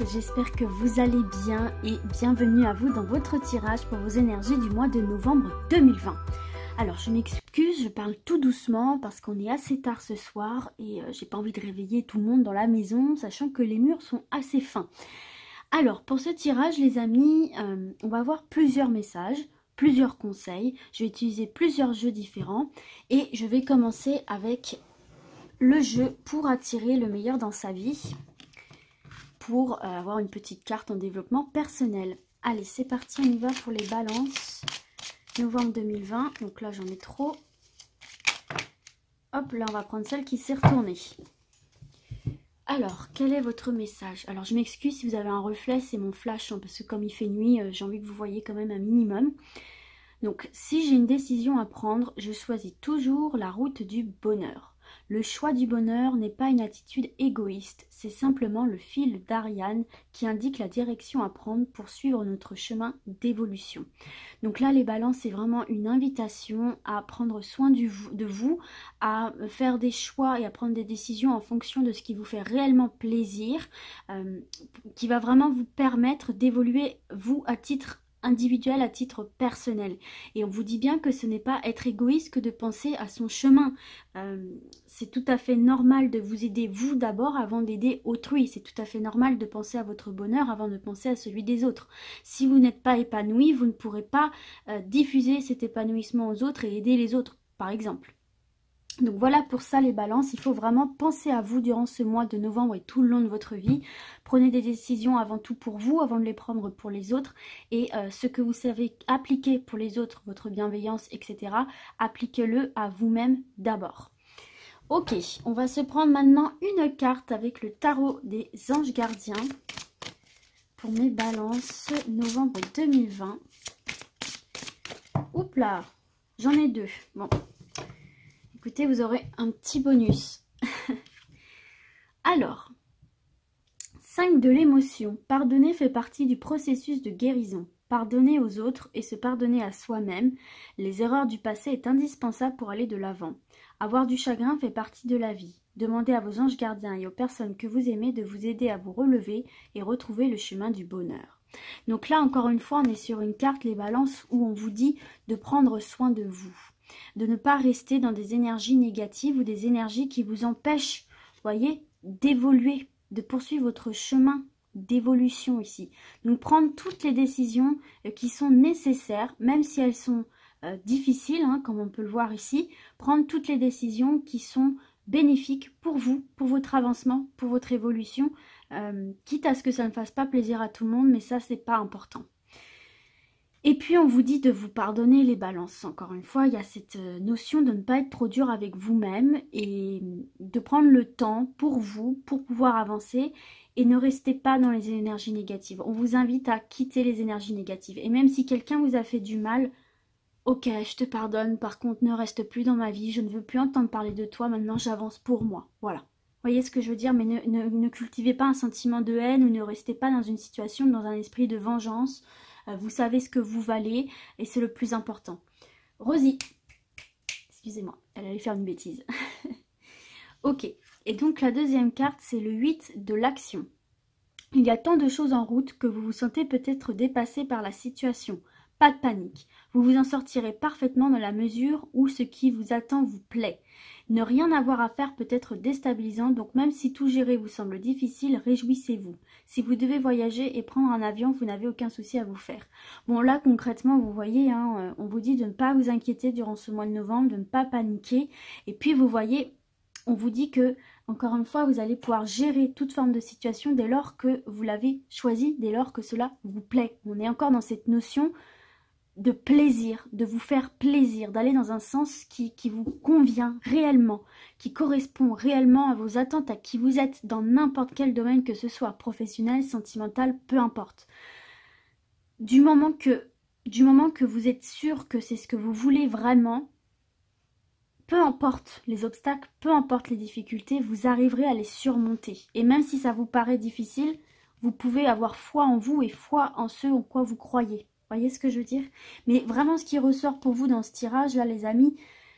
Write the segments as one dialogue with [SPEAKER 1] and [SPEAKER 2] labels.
[SPEAKER 1] j'espère que vous allez bien et bienvenue à vous dans votre tirage pour vos énergies du mois de novembre 2020. Alors je m'excuse, je parle tout doucement parce qu'on est assez tard ce soir et j'ai pas envie de réveiller tout le monde dans la maison, sachant que les murs sont assez fins. Alors pour ce tirage les amis, on va avoir plusieurs messages, plusieurs conseils, je vais utiliser plusieurs jeux différents et je vais commencer avec le jeu pour attirer le meilleur dans sa vie, pour avoir une petite carte en développement personnel. Allez, c'est parti, on y va pour les balances. Novembre 2020, donc là j'en ai trop. Hop, là on va prendre celle qui s'est retournée. Alors, quel est votre message? Alors je m'excuse si vous avez un reflet, c'est mon flash, hein, parce que comme il fait nuit, j'ai envie que vous voyez quand même un minimum. Donc, si j'ai une décision à prendre, je choisis toujours la route du bonheur. Le choix du bonheur n'est pas une attitude égoïste, c'est simplement le fil d'Ariane qui indique la direction à prendre pour suivre notre chemin d'évolution. Donc là, les balances, c'est vraiment une invitation à prendre soin de vous, à faire des choix et à prendre des décisions en fonction de ce qui vous fait réellement plaisir, qui va vraiment vous permettre d'évoluer, vous, à titre individuel, à titre personnel. Et on vous dit bien que ce n'est pas être égoïste que de penser à son chemin. C'est tout à fait normal de vous aider vous d'abord avant d'aider autrui. C'est tout à fait normal de penser à votre bonheur avant de penser à celui des autres. Si vous n'êtes pas épanoui, vous ne pourrez pas diffuser cet épanouissement aux autres et aider les autres, par exemple. Donc voilà pour ça les balances, il faut vraiment penser à vous durant ce mois de novembre et tout le long de votre vie. Prenez des décisions avant tout pour vous, avant de les prendre pour les autres. Et ce que vous savez appliquer pour les autres, votre bienveillance, etc., appliquez-le à vous-même d'abord. Ok, on va se prendre maintenant une carte avec le tarot des anges gardiens pour mes balances novembre 2020. Oups là, j'en ai deux. Bon. Écoutez, vous aurez un petit bonus. Alors, 5 de l'émotion. Pardonner fait partie du processus de guérison. Pardonner aux autres et se pardonner à soi-même. Les erreurs du passé est indispensable pour aller de l'avant. Avoir du chagrin fait partie de la vie. Demandez à vos anges gardiens et aux personnes que vous aimez de vous aider à vous relever et retrouver le chemin du bonheur. Donc là, encore une fois, on est sur une carte, les balances, où on vous dit de prendre soin de vous. De ne pas rester dans des énergies négatives ou des énergies qui vous empêchent, voyez, d'évoluer, de poursuivre votre chemin d'évolution ici. Donc prendre toutes les décisions qui sont nécessaires, même si elles sont difficiles, hein, comme on peut le voir ici, prendre toutes les décisions qui sont bénéfiques pour vous, pour votre avancement, pour votre évolution, quitte à ce que ça ne fasse pas plaisir à tout le monde, mais ça c'est pas important. Et puis on vous dit de vous pardonner les balances. Encore une fois, il y a cette notion de ne pas être trop dur avec vous-même et de prendre le temps pour vous, pour pouvoir avancer et ne restez pas dans les énergies négatives. On vous invite à quitter les énergies négatives. Et même si quelqu'un vous a fait du mal, ok, je te pardonne, par contre ne reste plus dans ma vie, je ne veux plus entendre parler de toi, maintenant j'avance pour moi. Voilà. Vous voyez ce que je veux dire, mais ne cultivez pas un sentiment de haine ou ne restez pas dans une situation, dans un esprit de vengeance. Vous savez ce que vous valez et c'est le plus important. Rosie, excusez-moi, elle allait faire une bêtise. Ok, et donc la deuxième carte, c'est le 8 de l'action. Il y a tant de choses en route que vous vous sentez peut-être dépassé par la situation. Pas de panique, vous vous en sortirez parfaitement dans la mesure où ce qui vous attend vous plaît. Ne rien avoir à faire peut être déstabilisant, donc même si tout gérer vous semble difficile, réjouissez-vous. Si vous devez voyager et prendre un avion, vous n'avez aucun souci à vous faire. Bon là concrètement, vous voyez, hein, on vous dit de ne pas vous inquiéter durant ce mois de novembre, de ne pas paniquer. Et puis vous voyez, on vous dit que, encore une fois, vous allez pouvoir gérer toute forme de situation dès lors que vous l'avez choisi, dès lors que cela vous plaît. On est encore dans cette notion de plaisir, de vous faire plaisir, d'aller dans un sens qui vous convient réellement, qui correspond réellement à vos attentes, à qui vous êtes dans n'importe quel domaine, que ce soit professionnel, sentimental, peu importe. Du moment que vous êtes sûr que c'est ce que vous voulez vraiment, peu importe les obstacles, peu importe les difficultés, vous arriverez à les surmonter. Et même si ça vous paraît difficile, vous pouvez avoir foi en vous et foi en ce en quoi vous croyez. Voyez ce que je veux dire? Mais vraiment, ce qui ressort pour vous dans ce tirage, là, les amis,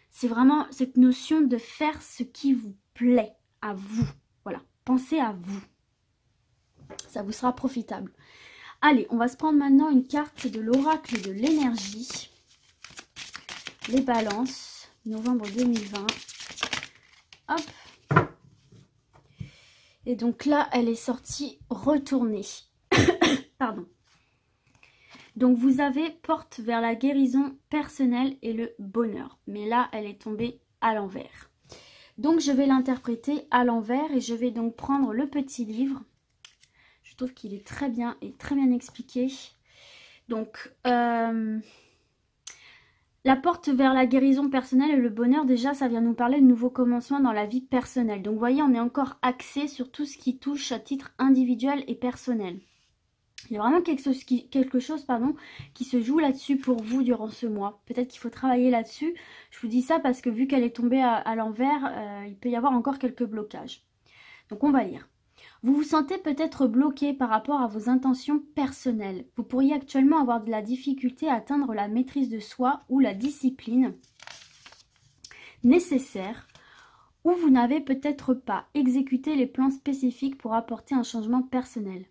[SPEAKER 1] c'est vraiment cette notion de faire ce qui vous plaît à vous. Voilà, pensez à vous. Ça vous sera profitable. Allez, on va se prendre maintenant une carte de l'oracle de l'énergie. Les balances, novembre 2020. Hop. Et donc là, elle est sortie retournée. Pardon. Donc vous avez porte vers la guérison personnelle et le bonheur. Mais là, elle est tombée à l'envers. Donc je vais l'interpréter à l'envers et je vais donc prendre le petit livre. Je trouve qu'il est très bien et très bien expliqué. Donc, la porte vers la guérison personnelle et le bonheur, déjà, ça vient nous parler de nouveaux commencements dans la vie personnelle. Donc, vous voyez, on est encore axé sur tout ce qui touche à titre individuel et personnel. Il y a vraiment quelque chose qui se joue là-dessus pour vous durant ce mois. Peut-être qu'il faut travailler là-dessus. Je vous dis ça parce que vu qu'elle est tombée à l'envers, il peut y avoir encore quelques blocages. Donc, on va lire. Vous vous sentez peut-être bloqué par rapport à vos intentions personnelles. Vous pourriez actuellement avoir de la difficulté à atteindre la maîtrise de soi ou la discipline nécessaire, ou vous n'avez peut-être pas exécuté les plans spécifiques pour apporter un changement personnel.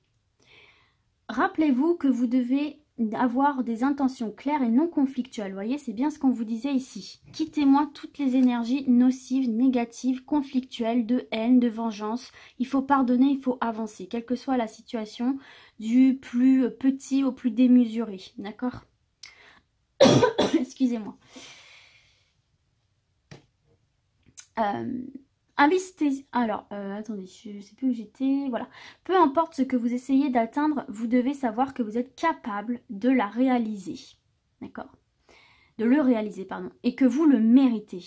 [SPEAKER 1] Rappelez-vous que vous devez avoir des intentions claires et non conflictuelles. Vous voyez, c'est bien ce qu'on vous disait ici. Quittez-moi toutes les énergies nocives, négatives, conflictuelles, de haine, de vengeance. Il faut pardonner, il faut avancer, quelle que soit la situation, du plus petit au plus démesuré. D'accord? Excusez-moi. Attendez, je ne sais plus où j'étais. Voilà. Peu importe ce que vous essayez d'atteindre, vous devez savoir que vous êtes capable de la réaliser. D'accord? De le réaliser, pardon. Et que vous le méritez.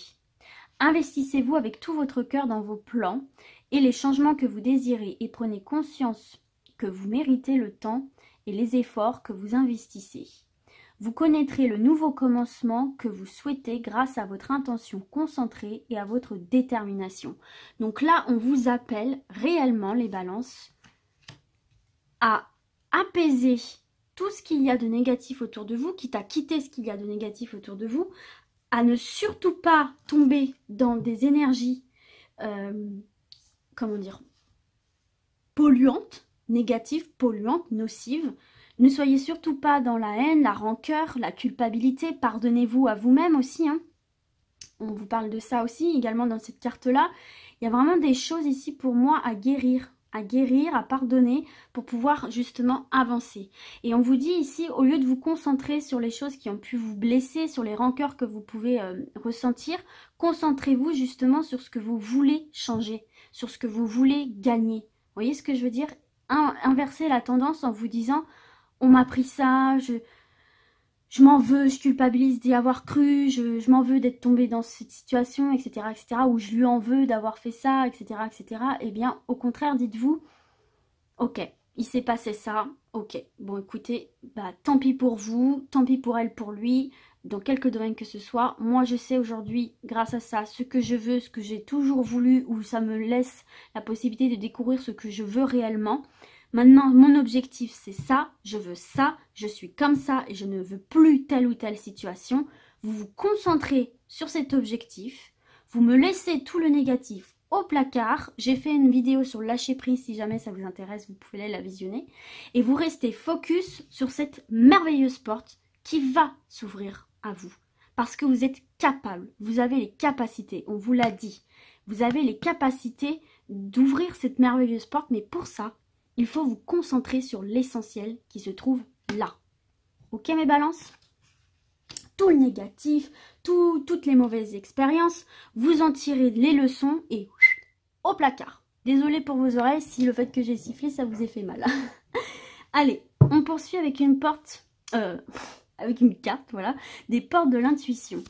[SPEAKER 1] Investissez-vous avec tout votre cœur dans vos plans et les changements que vous désirez et prenez conscience que vous méritez le temps et les efforts que vous investissez. Vous connaîtrez le nouveau commencement que vous souhaitez grâce à votre intention concentrée et à votre détermination. Donc là, on vous appelle réellement, les balances, à apaiser tout ce qu'il y a de négatif autour de vous, quitte à quitter ce qu'il y a de négatif autour de vous, à ne surtout pas tomber dans des énergies, polluantes, négatives, polluantes, nocives. Ne soyez surtout pas dans la haine, la rancœur, la culpabilité. Pardonnez-vous à vous-même aussi. Hein. On vous parle de ça aussi, également dans cette carte-là. Il y a vraiment des choses ici pour moi à guérir, à pardonner pour pouvoir justement avancer. Et on vous dit ici, au lieu de vous concentrer sur les choses qui ont pu vous blesser, sur les rancœurs que vous pouvez ressentir, concentrez-vous justement sur ce que vous voulez changer, sur ce que vous voulez gagner. Vous voyez ce que je veux dire? Inverser la tendance en vous disant... On m'a pris ça, je m'en veux, je culpabilise d'y avoir cru, je m'en veux d'être tombée dans cette situation, etc., etc., ou je lui en veux d'avoir fait ça, etc., etc. Eh bien, au contraire, dites-vous, ok, il s'est passé ça, ok, bon écoutez, bah tant pis pour vous, tant pis pour elle, pour lui, dans quelque domaine que ce soit. Moi, je sais aujourd'hui, grâce à ça, ce que je veux, ce que j'ai toujours voulu, ou ça me laisse la possibilité de découvrir ce que je veux réellement. Maintenant, mon objectif, c'est ça, je veux ça, je suis comme ça et je ne veux plus telle ou telle situation. Vous vous concentrez sur cet objectif, vous me laissez tout le négatif au placard. J'ai fait une vidéo sur le lâcher prise, si jamais ça vous intéresse, vous pouvez aller la visionner. Et vous restez focus sur cette merveilleuse porte qui va s'ouvrir à vous. Parce que vous êtes capable, vous avez les capacités, on vous l'a dit. Vous avez les capacités d'ouvrir cette merveilleuse porte, mais pour ça, il faut vous concentrer sur l'essentiel qui se trouve là. Ok mes balances? Tout le négatif, toutes les mauvaises expériences, vous en tirez les leçons et au placard. Désolée pour vos oreilles si le fait que j'ai sifflé ça vous ait fait mal. Allez, on poursuit avec une porte, avec une carte, voilà, des portes de l'intuition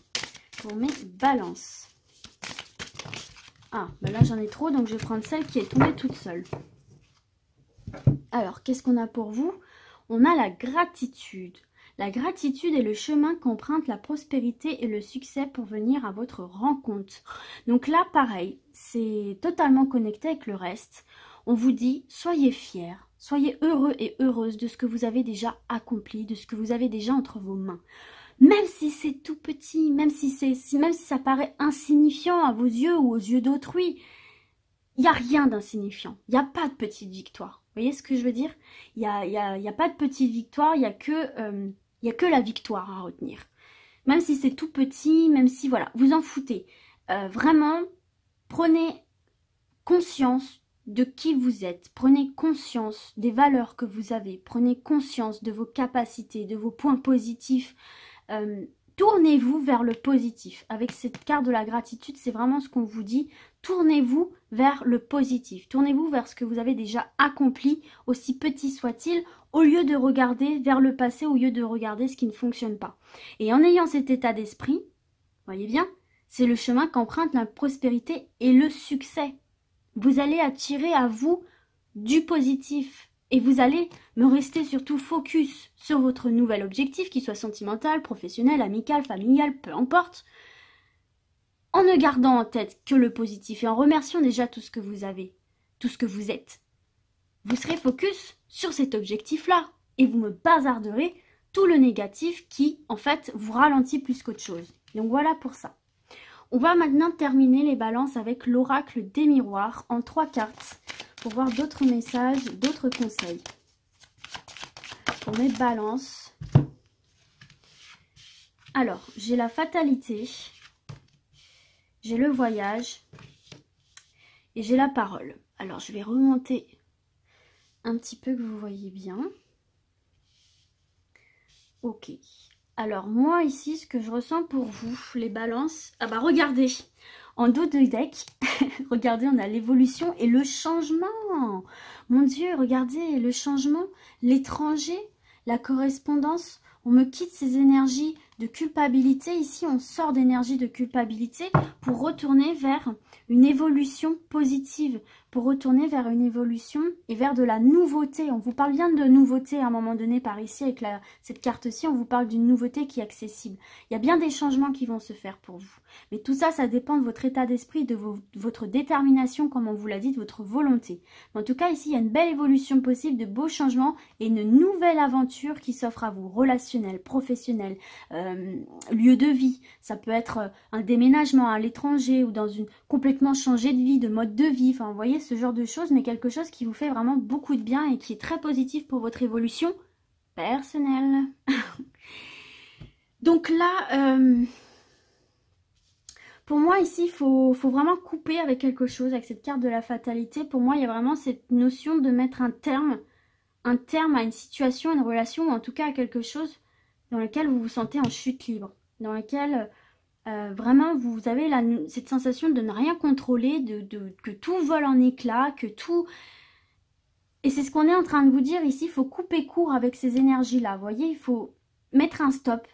[SPEAKER 1] pour mes balances. Ah, bah là j'en ai trop donc je vais prendre celle qui est tombée toute seule. Alors, qu'est-ce qu'on a pour vous? On a la gratitude. La gratitude est le chemin qu'emprunte la prospérité et le succès pour venir à votre rencontre. Donc là, pareil, c'est totalement connecté avec le reste. On vous dit, soyez fiers, soyez heureux et heureuses de ce que vous avez déjà accompli, de ce que vous avez déjà entre vos mains. Même si c'est tout petit, même si ça paraît insignifiant à vos yeux ou aux yeux d'autrui, il n'y a rien d'insignifiant, il n'y a pas de petite victoire. voyez ce que je veux dire? Il y a pas de petite victoire, il n'y a que la victoire à retenir. Même si c'est tout petit, même si, voilà, vous en foutez. Vraiment, prenez conscience de qui vous êtes. Prenez conscience des valeurs que vous avez. Prenez conscience de vos capacités, de vos points positifs. Tournez-vous vers le positif. Avec cette carte de la gratitude, c'est vraiment ce qu'on vous dit. Tournez-vous vers le positif. Tournez-vous vers ce que vous avez déjà accompli, aussi petit soit-il, au lieu de regarder vers le passé, au lieu de regarder ce qui ne fonctionne pas. Et en ayant cet état d'esprit, voyez bien, c'est le chemin qu'emprunte la prospérité et le succès. Vous allez attirer à vous du positif. Et vous allez me rester surtout focus sur votre nouvel objectif, qu'il soit sentimental, professionnel, amical, familial, peu importe, en ne gardant en tête que le positif et en remerciant déjà tout ce que vous avez, tout ce que vous êtes. Vous serez focus sur cet objectif-là et vous me bazarderez tout le négatif qui, en fait, vous ralentit plus qu'autre chose. Donc voilà pour ça. On va maintenant terminer les balances avec l'oracle des miroirs en 3 cartes pour voir d'autres messages, d'autres conseils. Pour mes balances. Alors, j'ai la fatalité, j'ai le voyage et j'ai la parole. Alors, je vais remonter un petit peu que vous voyez bien. Ok. Alors, moi, ici, ce que je ressens pour vous, les balances... Ah bah, regardez, en dos de deck, regardez, on a l'évolution et le changement. Mon Dieu, regardez, le changement, l'étranger, la correspondance. On me quitte ces énergies de culpabilité. Ici, on sort d'énergie de culpabilité pour retourner vers une évolution positive, pour retourner vers une évolution et vers de la nouveauté. On vous parle bien de nouveauté à un moment donné par ici, avec cette carte-ci, on vous parle d'une nouveauté qui est accessible. Il y a bien des changements qui vont se faire pour vous. Mais tout ça, ça dépend de votre état d'esprit, de votre détermination, comme on vous l'a dit, de votre volonté. Mais en tout cas, ici, il y a une belle évolution possible, de beaux changements et une nouvelle aventure qui s'offre à vous, relationnelle, professionnelle, lieu de vie. Ça peut être un déménagement à l'étranger ou dans une complètement changé de vie, de mode de vie. Enfin, vous voyez, ce genre de choses, mais quelque chose qui vous fait vraiment beaucoup de bien et qui est très positif pour votre évolution personnelle. Donc là, pour moi ici, il faut vraiment couper avec quelque chose, avec cette carte de la fatalité. Pour moi, il y a vraiment cette notion de mettre un terme à une situation, à une relation, ou en tout cas à quelque chose dans lequel vous vous sentez en chute libre, dans lequel vraiment vous avez cette sensation de ne rien contrôler, que tout vole en éclats, que tout... Et c'est ce qu'on est en train de vous dire ici, il faut couper court avec ces énergies-là, vous voyez, il faut mettre un stop,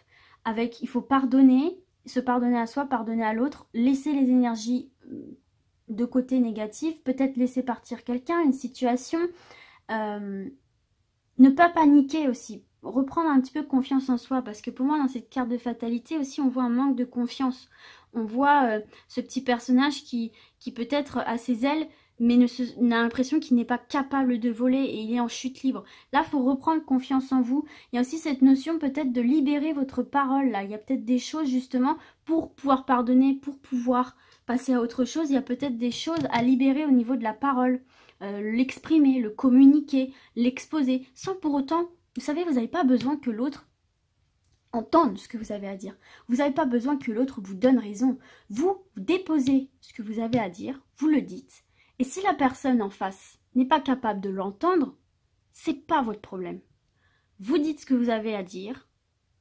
[SPEAKER 1] il faut pardonner, se pardonner à soi, pardonner à l'autre, laisser les énergies de côté négatif, peut-être laisser partir quelqu'un, une situation, ne pas paniquer aussi, reprendre un petit peu confiance en soi, parce que pour moi dans cette carte de fatalité aussi on voit un manque de confiance, on voit ce petit personnage qui peut-être a ses ailes mais n'a l'impression qu'il n'est pas capable de voler et il est en chute libre. Là il faut reprendre confiance en vous. Il y a aussi cette notion peut-être de libérer votre parole là, il y a peut-être des choses justement pour pouvoir pardonner, pour pouvoir passer à autre chose, il y a peut-être des choses à libérer au niveau de la parole, l'exprimer, le communiquer, l'exposer, sans pour autant... Vous savez, vous n'avez pas besoin que l'autre entende ce que vous avez à dire. Vous n'avez pas besoin que l'autre vous donne raison. Vous déposez ce que vous avez à dire, vous le dites. Et si la personne en face n'est pas capable de l'entendre, c'est pas votre problème. Vous dites ce que vous avez à dire,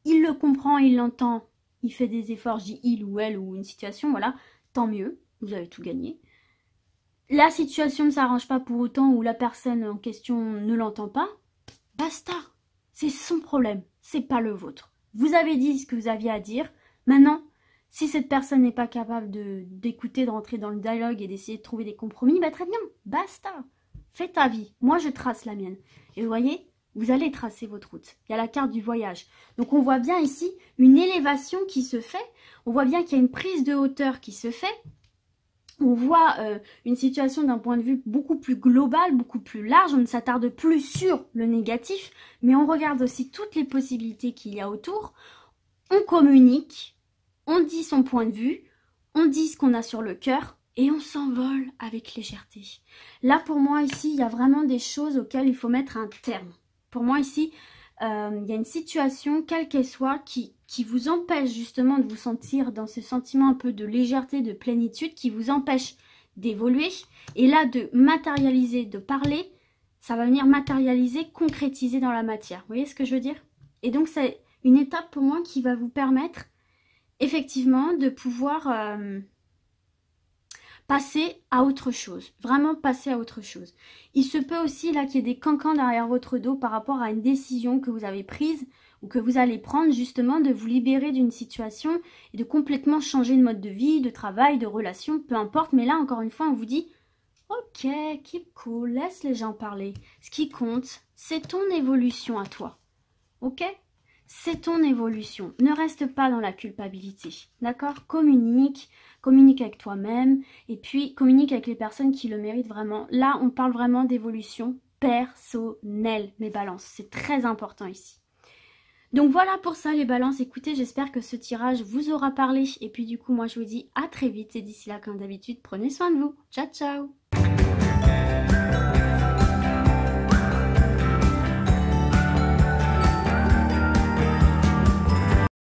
[SPEAKER 1] il le comprend, il l'entend, il fait des efforts, je dis il ou elle ou une situation, voilà, tant mieux, vous avez tout gagné. La situation ne s'arrange pas pour autant ou la personne en question ne l'entend pas, basta. C'est son problème, c'est pas le vôtre. Vous avez dit ce que vous aviez à dire. Maintenant, si cette personne n'est pas capable d'écouter, de rentrer dans le dialogue et d'essayer de trouver des compromis, bah très bien, basta. Fais ta vie. Moi, je trace la mienne. Et vous voyez, vous allez tracer votre route. Il y a la carte du voyage. Donc, on voit bien ici une élévation qui se fait. On voit bien qu'il y a une prise de hauteur qui se fait. On voit une situation d'un point de vue beaucoup plus global, beaucoup plus large. On ne s'attarde plus sur le négatif, mais on regarde aussi toutes les possibilités qu'il y a autour. On communique, on dit son point de vue, on dit ce qu'on a sur le cœur et on s'envole avec légèreté. Là, pour moi, ici, il y a vraiment des choses auxquelles il faut mettre un terme. Pour moi, ici, il y a une situation, quelle qu'elle soit, qui vous empêche justement de vous sentir dans ce sentiment un peu de légèreté, de plénitude, qui vous empêche d'évoluer. Et là, de matérialiser, de parler, ça va venir matérialiser, concrétiser dans la matière. Vous voyez ce que je veux dire? Et donc, c'est une étape pour moi qui va vous permettre, effectivement, de pouvoir passer à autre chose. Vraiment passer à autre chose. Il se peut aussi, là, qu'il y ait des cancans derrière votre dos par rapport à une décision que vous avez prise ou que vous allez prendre, justement, de vous libérer d'une situation et de complètement changer de mode de vie, de travail, de relation, peu importe. Mais là, encore une fois, on vous dit... Ok, keep cool, laisse les gens parler. Ce qui compte, c'est ton évolution à toi. Ok? C'est ton évolution. Ne reste pas dans la culpabilité. D'accord? Communique avec toi-même et puis communique avec les personnes qui le méritent vraiment. Là, on parle vraiment d'évolution personnelle, mes balances. C'est très important ici. Donc voilà pour ça les balances. Écoutez, j'espère que ce tirage vous aura parlé. Et puis du coup, moi je vous dis à très vite. Et d'ici là, comme d'habitude, prenez soin de vous. Ciao, ciao!